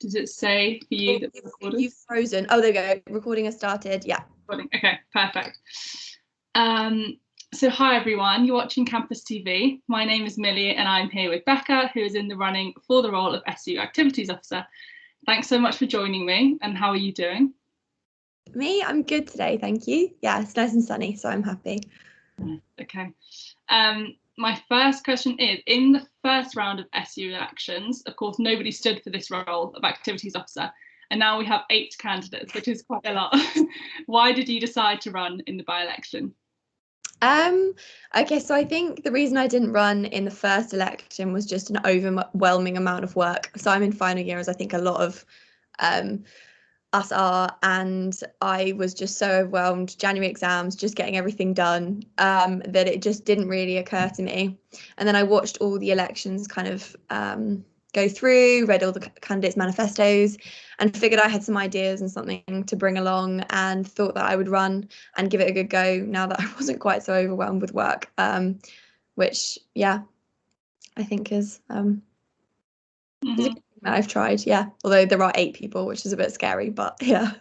Does it say for you that we're recording? You've frozen. Oh, there we go. Recording has started. Yeah. Okay, perfect. So hi everyone, you're watching Campus TV. My name is Millie and I'm here with Becca, who is in the running for the role of SU Activities Officer. Thanks so much for joining me, and how are you doing? Me, I'm good today, thank you. Yeah, it's nice and sunny, so I'm happy. Okay. My first question is, in the first round of SU elections, of course, nobody stood for this role of Activities Officer, and now we have 8 candidates, which is quite a lot. Why did you decide to run in the by-election? Okay, so I think the reason I didn't run in the first election was just an overwhelming amount of work. So I'm in final year, as I think a lot of us are, and I was just so overwhelmed, January exams, just getting everything done, that it just didn't really occur to me. And then I watched all the elections kind of go through, read all the candidates' manifestos, and figured I had some ideas and something to bring along, and thought that I would run and give it a good go now that I wasn't quite so overwhelmed with work, which, yeah, I think is a good thing that I've tried, yeah. Although there are 8 people, which is a bit scary, but yeah.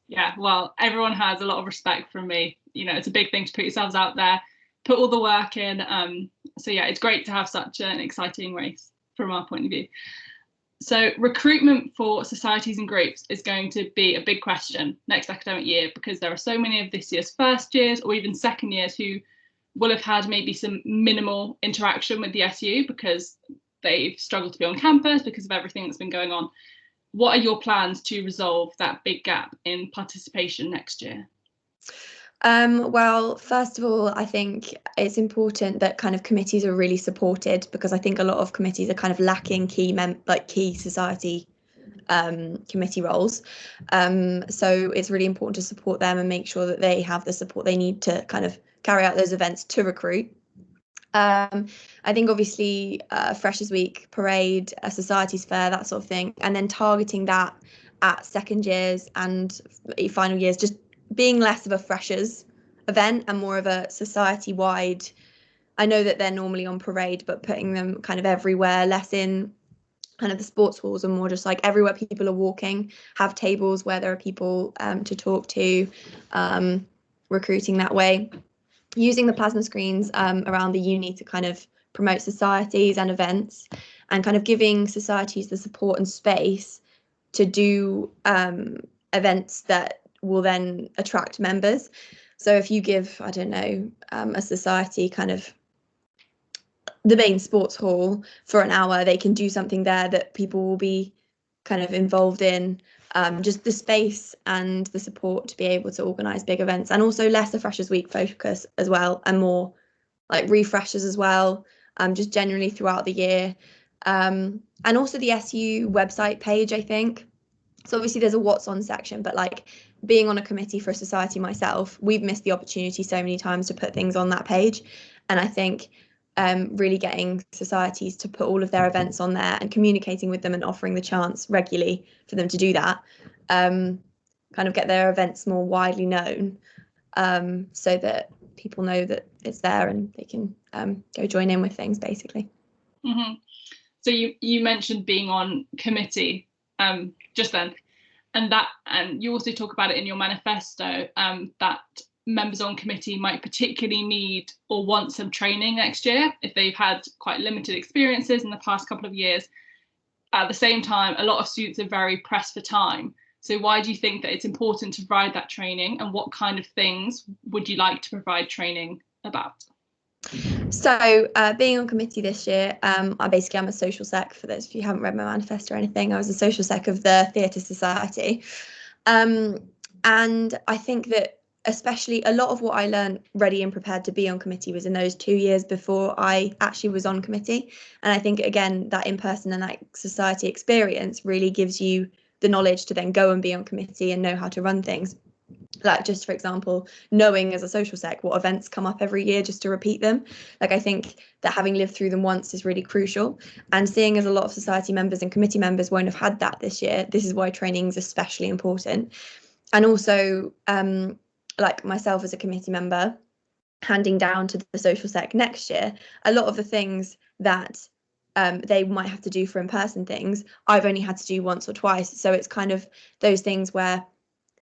Yeah, well, everyone has a lot of respect from me. You know, it's a big thing to put yourselves out there, put all the work in. So yeah, it's great to have such an exciting race from our point of view. So recruitment for societies and groups is going to be a big question next academic year, because there are so many of this year's first years or even second years who will have had maybe some minimal interaction with the SU because they've struggled to be on campus because of everything that's been going on. What are your plans to resolve that big gap in participation next year? Well, first of all, I think it's important that kind of committees are really supported, because I think a lot of committees are kind of lacking key society committee roles. So it's really important to support them and make sure that they have the support they need to kind of carry out those events to recruit. I think obviously Freshers Week, parade, a societies fair, that sort of thing, and then targeting that at second years and final years, just being less of a freshers event and more of a society-wide. I know that they're normally on parade, but putting them kind of everywhere, less in kind of the sports halls, and more just like everywhere people are walking, have tables where there are people to talk to, recruiting that way. Using the plasma screens around the uni to kind of promote societies and events, and kind of giving societies the support and space to do events that will then attract members. So if you give, I don't know, a society kind of the main sports hall for an hour, they can do something there that people will be kind of involved in. Just the space and the support to be able to organise big events, and also less a Freshers Week focus as well, and more like refreshers as well, just generally throughout the year. And also the SU website page, I think. So obviously there's a what's on section, but like being on a committee for a society myself, we've missed the opportunity so many times to put things on that page. And I think really getting societies to put all of their events on there and communicating with them and offering the chance regularly for them to do that, kind of get their events more widely known, so that people know that it's there and they can go join in with things, basically. So you mentioned being on committee just then, and you also talk about it in your manifesto, that members on committee might particularly need or want some training next year if they've had quite limited experiences in the past couple of years. At the same time, a lot of students are very pressed for time. So why do you think that it's important to provide that training, and what kind of things would you like to provide training about? So being on committee this year, I'm a social sec, for those of you who haven't read my manifesto or anything. I was a social sec of the Theatre Society. And I think that especially a lot of what I learned ready and prepared to be on committee was in those 2 years before I actually was on committee. And I think, again, that in-person and that society experience really gives you the knowledge to then go and be on committee and know how to run things. Like, just for example, knowing as a social sec what events come up every year just to repeat them. Like, I think that having lived through them once is really crucial. And seeing as a lot of society members and committee members won't have had that this year, this is why training is especially important. And also, like myself as a committee member, handing down to the social sec next year, a lot of the things that they might have to do for in-person things, I've only had to do once or twice. So it's kind of those things where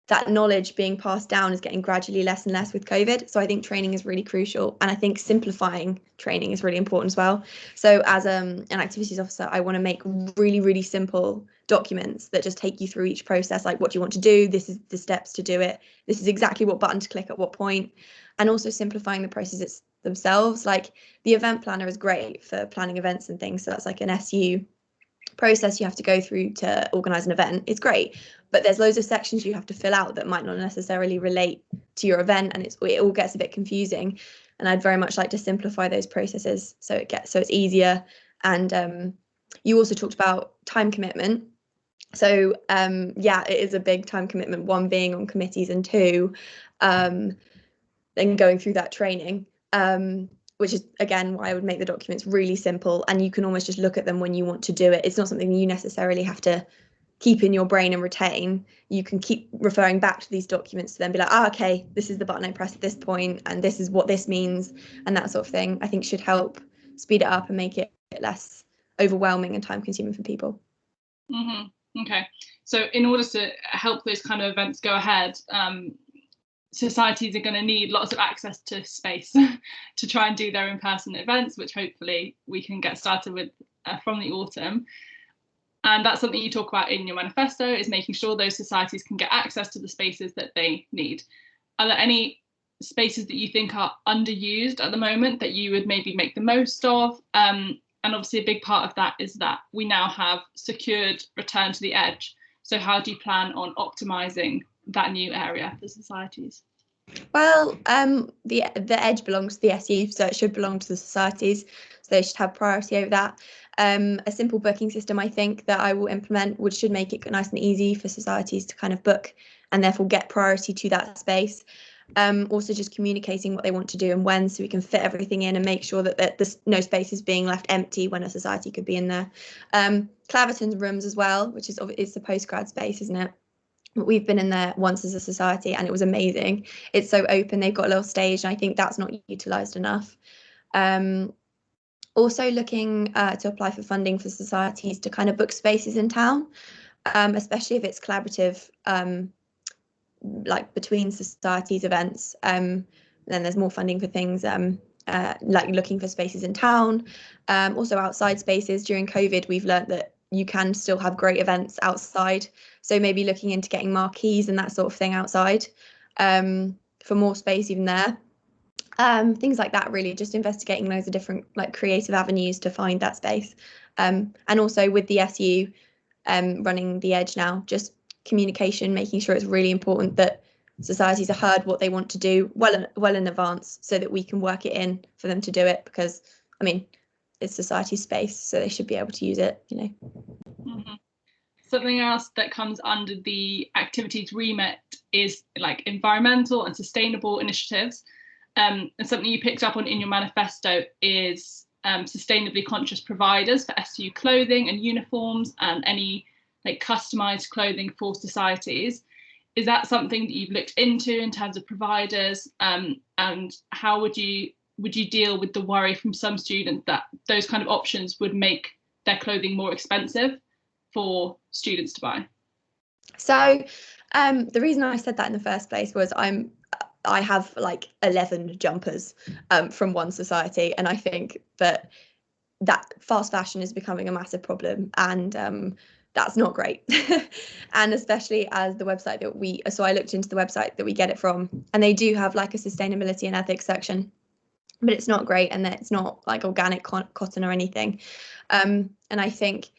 that knowledge being passed down is getting gradually less and less with COVID. So I think training is really crucial. And I think simplifying training is really important as well. So as an activities officer, I want to make really, really simple documents that just take you through each process. Like, what do you want to do? This is the steps to do it. This is exactly what button to click at what point. And also simplifying the processes themselves. Like, the event planner is great for planning events and things. So that's like an SU process you have to go through to organise an event. It's great, but there's loads of sections you have to fill out that might not necessarily relate to your event, and it all gets a bit confusing. And I'd very much like to simplify those processes so it's easier. And you also talked about time commitment. So yeah, it is a big time commitment, one being on committees, and two then going through that training, which is again why I would make the documents really simple, and you can almost just look at them when you want to do it. It's not something you necessarily have to keep in your brain and retain. You can keep referring back to these documents to then be like, okay, this is the button I press at this point, and this is what this means, and that sort of thing, I think should help speed it up and make it less overwhelming and time consuming for people. Okay, so in order to help those kind of events go ahead, societies are going to need lots of access to space to try and do their in-person events, which hopefully we can get started with from the autumn. And that's something you talk about in your manifesto, is making sure those societies can get access to the spaces that they need. Are there any spaces that you think are underused at the moment that you would maybe make the most of? And obviously a big part of that is that we now have secured return to the edge. So how do you plan on optimising that new area for societies? Well, the edge belongs to the SU, so it should belong to the societies, so they should have priority over that. A simple booking system, I think, that I will implement, which should make it nice and easy for societies to kind of book and therefore get priority to that space. Also just communicating what they want to do and when, so we can fit everything in and make sure that there's no space is being left empty when a society could be in there. Claverton's rooms as well, which is it's the postgrad space, isn't it? We've been in there once as a society and it was amazing. It's so open, they've got a little stage, and I think that's not utilised enough. Also looking to apply for funding for societies to kind of book spaces in town, especially if it's collaborative, like between societies events. Then there's more funding for things like looking for spaces in town, also outside spaces. During COVID, we've learnt that you can still have great events outside, so maybe looking into getting marquees and that sort of thing outside, for more space even there. Things like that, really, just investigating loads of different like creative avenues to find that space. And also with the SU running the edge now, just communication, making sure it's really important that societies are heard what they want to do well in advance, so that we can work it in for them to do it, because I mean, it's society space, so they should be able to use it, you know. Something else that comes under the activities remit is like environmental and sustainable initiatives. And something you picked up on in your manifesto is sustainably conscious providers for SU clothing and uniforms and any like customised clothing for societies. Is that something that you've looked into in terms of providers? And how would you deal with the worry from some students that those kind of options would make their clothing more expensive for students to buy? So the reason I said that in the first place was I have like 11 jumpers from one society, and I think that fast fashion is becoming a massive problem, and that's not great. And especially as the website that I looked into the website that we get it from, and they do have like a sustainability and ethics section, but it's not great, and it's not like organic cotton or anything. And I think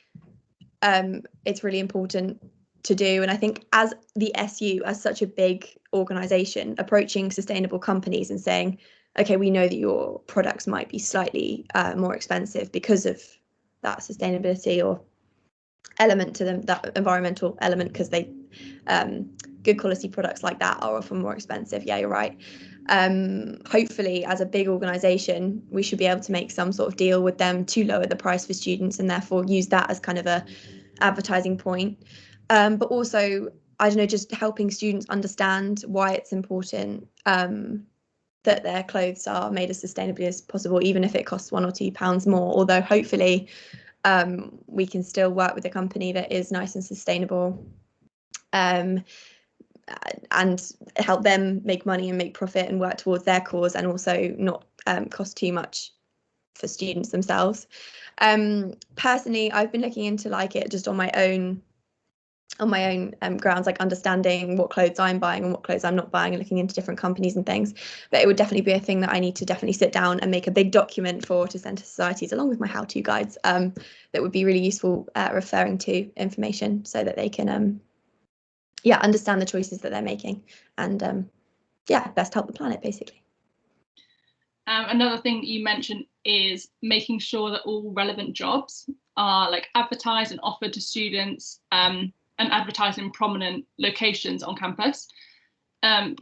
it's really important to do. And I think as the SU, as such a big organisation, approaching sustainable companies and saying, okay, we know that your products might be slightly more expensive because of that sustainability or element to them, that environmental element, because they good quality products like that are often more expensive. Yeah, you're right. Hopefully, as a big organisation, we should be able to make some sort of deal with them to lower the price for students, and therefore use that as kind of a advertising point. But also, I don't know, just helping students understand why it's important that their clothes are made as sustainably as possible, even if it costs £1 or £2 more. Although hopefully we can still work with a company that is nice and sustainable, and help them make money and make profit and work towards their cause, and also not cost too much for students themselves. Personally, I've been looking into like it just on my own grounds, like understanding what clothes I'm buying and what clothes I'm not buying, and looking into different companies and things. But it would definitely be a thing that I need to definitely sit down and make a big document for to send to societies, along with my how-to guides, that would be really useful, referring to information so that they can understand the choices that they're making, and best help the planet, basically. Another thing that you mentioned is making sure that all relevant jobs are like advertised and offered to students, and advertised in prominent locations on campus.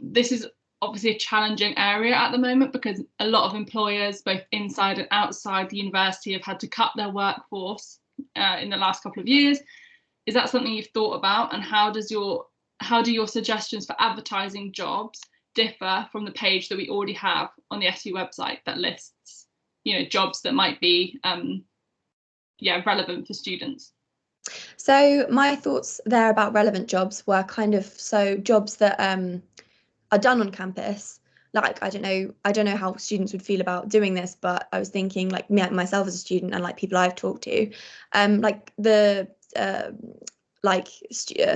This is obviously a challenging area at the moment because a lot of employers, both inside and outside the university, have had to cut their workforce in the last couple of years. Is that something you've thought about? And how do your suggestions for advertising jobs differ from the page that we already have on the SU website that lists, jobs that might be relevant for students? So my thoughts there about relevant jobs were kind of jobs that are done on campus. Like, I don't know how students would feel about doing this, but I was thinking, like, myself as a student and like people I've talked to, like the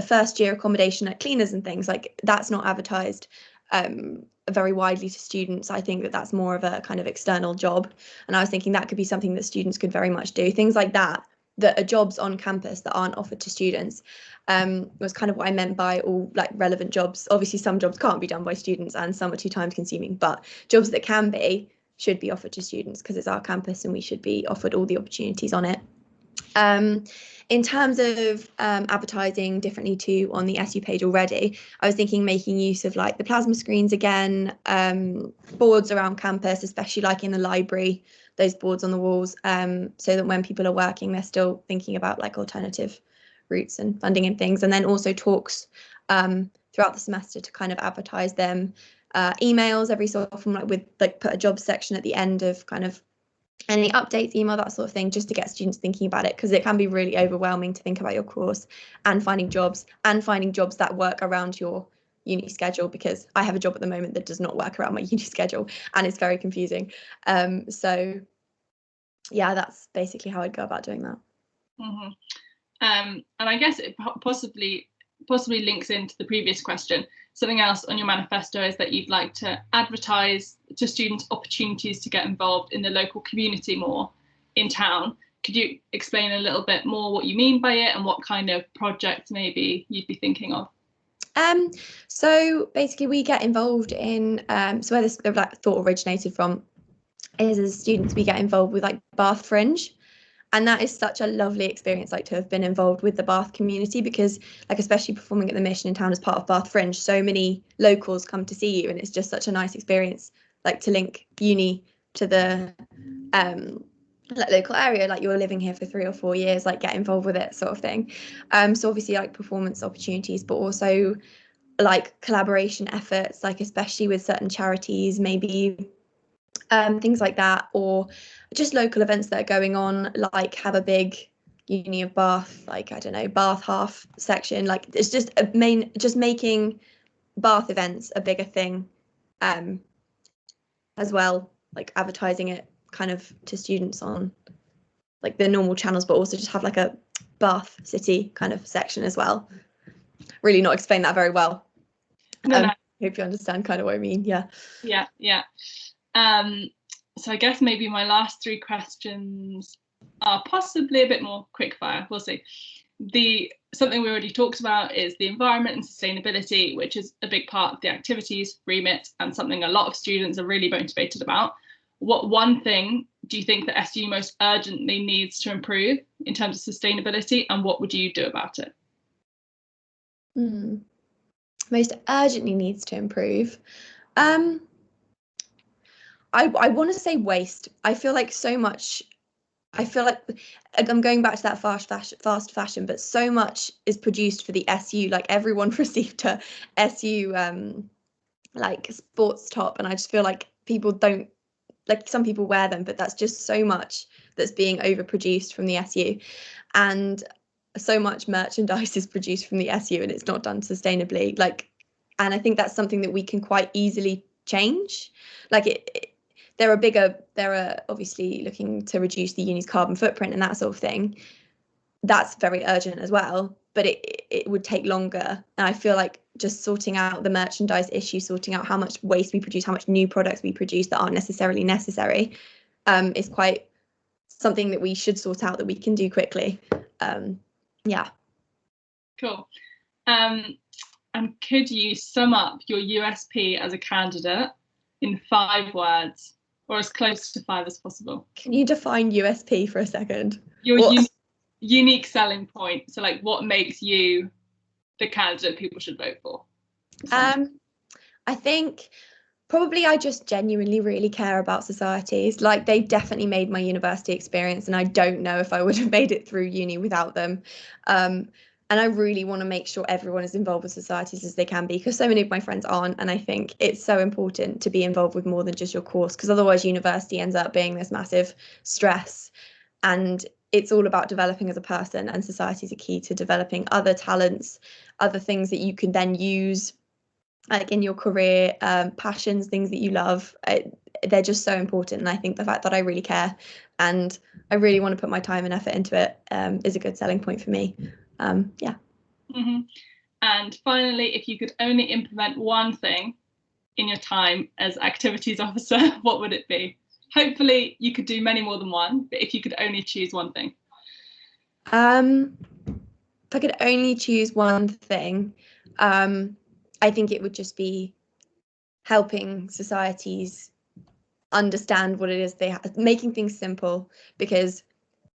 first year accommodation at cleaners and things, like that's not advertised very widely to students. I think that that's more of a kind of external job, and I was thinking that could be something that students could very much do, things like that are jobs on campus that aren't offered to students. Was kind of what I meant by all like relevant jobs. Obviously some jobs can't be done by students and some are too time consuming, but jobs that can be should be offered to students because it's our campus and we should be offered all the opportunities on it. In terms of advertising differently to on the SU page already, I was thinking making use of like the plasma screens again, boards around campus, especially like in the library, those boards on the walls, so that when people are working, they're still thinking about like alternative routes and funding and things. And then also talks throughout the semester to kind of advertise them, emails every so often, like with like put a job section at the end of kind of any updates, email, that sort of thing, just to get students thinking about it, because it can be really overwhelming to think about your course and finding jobs that work around your uni schedule, because I have a job at the moment that does not work around my uni schedule and it's very confusing. So yeah, that's basically how I'd go about doing that. Mm-hmm. And I guess it possibly links into the previous question. Something else on your manifesto is that you'd like to advertise to students opportunities to get involved in the local community more in town. Could you explain a little bit more what you mean by it and what kind of projects maybe you'd be thinking of? So basically we get involved in, so where this like thought originated from is, as students we get involved with like Bath Fringe. And that is such a lovely experience, like to have been involved with the Bath community, because like especially performing at the Mission in town as part of Bath Fringe, so many locals come to see you and it's just such a nice experience, like to link uni to the like local area, like you're living here for 3 or 4 years, like get involved with it sort of thing. So obviously like performance opportunities, but also like collaboration efforts, like especially with certain charities, maybe things like that, or just local events that are going on, like have a big Uni of Bath, like I don't know, Bath half section, like it's just just making Bath events a bigger thing, as well, like advertising it kind of to students on like the normal channels, but also just have like a Bath City kind of section as well. Really not explain that very well. No. Hope you understand kind of what I mean. Yeah. So I guess maybe my last 3 questions are possibly a bit more quickfire. We'll see. Something we already talked about is the environment and sustainability, which is a big part of the activities remit and something a lot of students are really motivated about. What one thing do you think that SU most urgently needs to improve in terms of sustainability, and what would you do about it? Most urgently needs to improve. I want to say waste. I feel like I'm going back to that fast fashion, but so much is produced for the SU. Like everyone received a SU like sports top, and I just feel like people don't, like, some people wear them, but that's just so much that's being overproduced from the SU, and so much merchandise is produced from the SU and it's not done sustainably. Like, and I think that's something that we can quite easily change. Like there are obviously looking to reduce the uni's carbon footprint and that sort of thing. That's very urgent as well, but it would take longer. And I feel like just sorting out the merchandise issue, sorting out how much waste we produce, how much new products we produce that aren't necessarily necessary, is quite something that we should sort out, that we can do quickly. Yeah. Cool. And could you sum up your USP as a candidate in 5 words, or as close to 5 as possible? Can you define USP for a second? Your unique selling point. So like, what makes you the candidate people should vote for? I think probably I just genuinely really care about societies. Like, they've definitely made my university experience, and I don't know if I would have made it through uni without them. And I really want to make sure everyone is involved with societies as they can be, because so many of my friends aren't. And I think it's so important to be involved with more than just your course, because otherwise university ends up being this massive stress. And it's all about developing as a person, and societies are key to developing other talents, other things that you can then use, like in your career, passions, things that you love. They're just so important. And I think the fact that I really care and I really want to put my time and effort into it is a good selling point for me. Yeah. Mm-hmm. And finally, if you could only implement one thing in your time as activities officer, what would it be? Hopefully you could do many more than one, but if you could only choose one thing. If I could only choose one thing, I think it would just be helping societies understand what it is they have, making things simple, because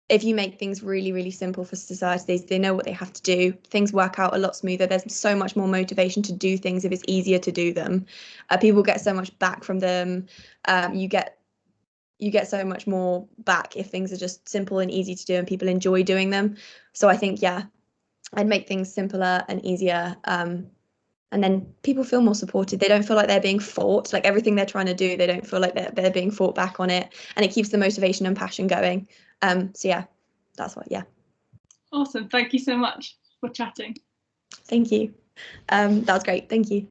if you make things really, really simple for societies, they know what they have to do. Things work out a lot smoother. There's so much more motivation to do things if it's easier to do them. People get so much back from them. You get so much more back if things are just simple and easy to do and people enjoy doing them. So I think, yeah, I'd make things simpler and easier. And then people feel more supported. They don't feel like they're being fought. Like, everything they're trying to do, they don't feel like they're being fought back on it. And it keeps the motivation and passion going. So yeah, that's what, yeah. Awesome. Thank you so much for chatting. Thank you. That was great. Thank you.